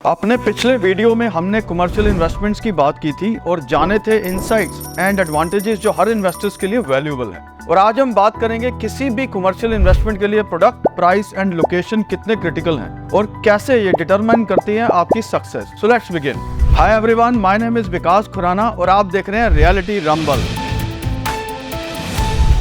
अपने पिछले वीडियो में हमने कमर्शियल इन्वेस्टमेंट्स की बात की थी और जाने थे इनसाइट्स एंड एडवांटेजेस जो हर इन्वेस्टर्स के लिए वैल्यूएबल है। और आज हम बात करेंगे किसी भी कमर्शियल इन्वेस्टमेंट के लिए प्रोडक्ट, प्राइस एंड लोकेशन कितने क्रिटिकल हैं और कैसे ये डिटरमाइन करती है आपकी success. So let's begin. Hi everyone, my name is Vikas Khurana और आप देख रहे हैं रियलिटी रंबल।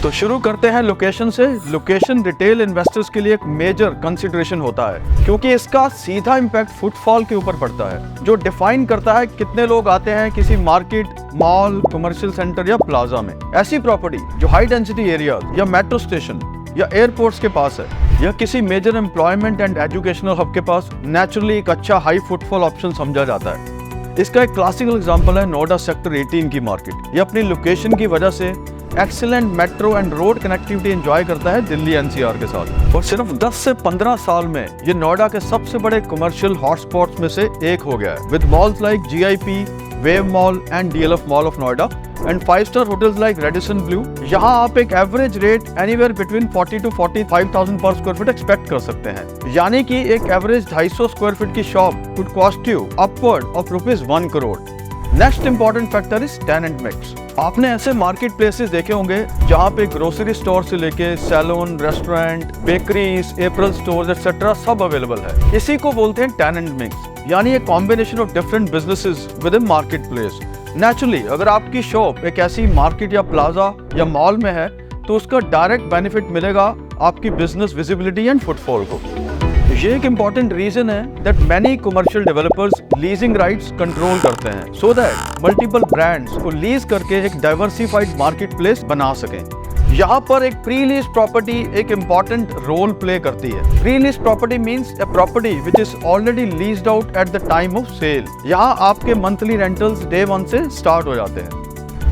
तो शुरू करते हैं लोकेशन से। लोकेशन रिटेल इन्वेस्टर्स के लिए एक मेजर कंसिडरेशन होता है क्योंकि इसका सीधा इम्पैक्ट फुटफॉल के ऊपर पड़ता है, जो डिफाइन करता है कितने लोग आते हैं किसी मार्केट, मॉल, कमर्शियल सेंटर या प्लाजा में। ऐसी प्रॉपर्टी जो हाई डेंसिटी एरिया या मेट्रो स्टेशन या एयरपोर्ट्स के पास है या किसी major employment and educational hub के पास नेचुरली एक अच्छा हाई फुटफॉल ऑप्शन समझा जाता है। इसका एक क्लासिकल एग्जांपल है नोएडा सेक्टर 18 की मार्केट। ये अपनी लोकेशन की वजह से excellent metro and road connectivity enjoy करता है दिल्ली एनसीआर के साथ, और सिर्फ 10 से 15 साल में ये नोएडा के सबसे बड़े कमर्शियल हॉटस्पॉट्स में से एक हो गया है, with malls like GIP, wave mall and DLF mall of Noida and five-star hotels like Radisson Blu. यहाँ आप एक average rate anywhere between 40 to 45,000 पर स्क्वायर फीट एक्सपेक्ट कर सकते हैं, यानी कि एक एवरेज 250 स्क्वायर फीट की shop could cost you upward of ₹1 crore. Next important factor is tenant mix. आपने ऐसे मार्केट प्लेसेस देखे होंगे जहाँ पे ग्रोसरी स्टोर से लेके salon, restaurant, bakeries, apparel stores etcetera सब अवेलेबल है। इसी को बोलते हैं टेनेंट मिक्स, यानी एक combination of different businesses within market place. Naturally अगर आपकी शॉप एक ऐसी मार्केट या प्लाजा या मॉल में है तो उसका डायरेक्ट बेनिफिट मिलेगा आपकी बिजनेस विजिबिलिटी एंड फुटफॉल को। ये एक इम्पॉर्टेंट रीजन है that many commercial developers leasing rights control करते हैं सो दैट मल्टीपल ब्रांड्स को लीज करके एक डाइवर्सिफाइड मार्केट प्लेस बना सकें। यहाँ पर एक प्री लीज प्रॉपर्टी एक इम्पॉर्टेंट रोल प्ले करती है। Pre lease property means a property which is already leased out at the time of sale. यहाँ आपके मंथली रेंटल्स डे 1 से स्टार्ट हो जाते हैं।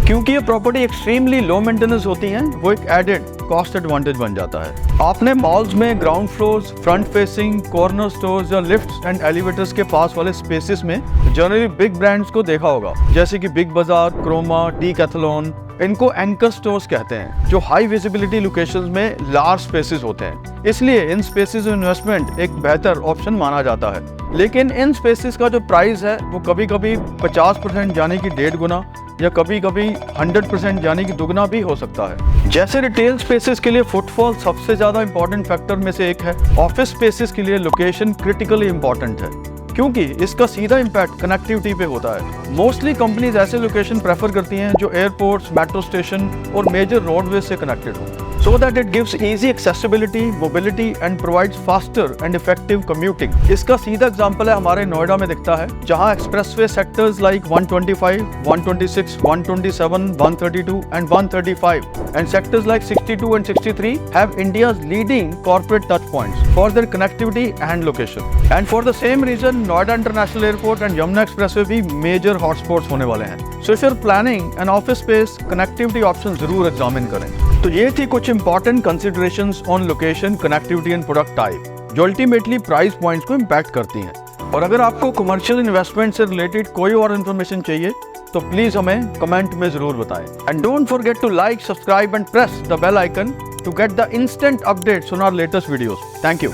क्योंकि ये प्रॉपर्टी एक्सट्रीमली लो मेंटेनेंस होती हैं, वो एक एडेड कॉस्ट एडवांटेज बन जाता है। आपने मॉल्स में ground floors, front facing, corner stores या लिफ्ट्स एंड एलिवेटर्स के पास वाले स्पेसेस में जनरली बिग ब्रांड्स को देखा होगा, जैसे कि बिग बाजार, क्रोमा, डीकैथलॉन। इनको एंकर स्टोर्स कहते हैं, जो हाई विजिबिलिटी लोकेशंस में लार्ज स्पेसेस होते हैं। इसलिए इन स्पेसेस में इन्वेस्टमेंट एक बेहतर ऑप्शन माना जाता है। लेकिन इन स्पेसेस का जो प्राइस है वो कभी कभी 50% यानी कि 1.5 गुना या कभी कभी 100% यानी कि दुगना भी हो सकता है। जैसे रिटेल स्पेसेस के लिए फुटफॉल सबसे ज्यादा इंपॉर्टेंट फैक्टर में से एक है, ऑफिस स्पेसेस के लिए लोकेशन क्रिटिकली इंपॉर्टेंट है क्योंकि इसका सीधा इम्पैक्ट कनेक्टिविटी पे होता है। मोस्टली कंपनीज ऐसे लोकेशन प्रेफर करती हैं जो एयरपोर्ट्स, मेट्रो स्टेशन और मेजर रोडवेज से कनेक्टेड हो, so that it gives easy accessibility, mobility and provides faster and effective commuting. इसका सीधा एग्जांपल है हमारे नोएडा में दिखता है, जहां expressway sectors like 125, 126, 127, 132 and 135 and sectors like 62 and 63 have India's leading corporate touch points for their connectivity and location. And for the same reason, Noida International Airport and Yamuna Expressway भी major hotspots होने वाले हैं। So if you're planning an office space, connectivity options जरूर examine करें। तो ये थी कुछ important considerations on location, connectivity and product type, जो अल्टीमेटली प्राइस पॉइंट्स को इम्पैक्ट करती हैं। और अगर आपको कमर्शियल इन्वेस्टमेंट से रिलेटेड कोई और इन्फॉर्मेशन चाहिए तो प्लीज हमें कमेंट में जरूर बताएं। And don't forget to like, subscribe and press the bell icon to get the instant updates on our latest videos. Thank you.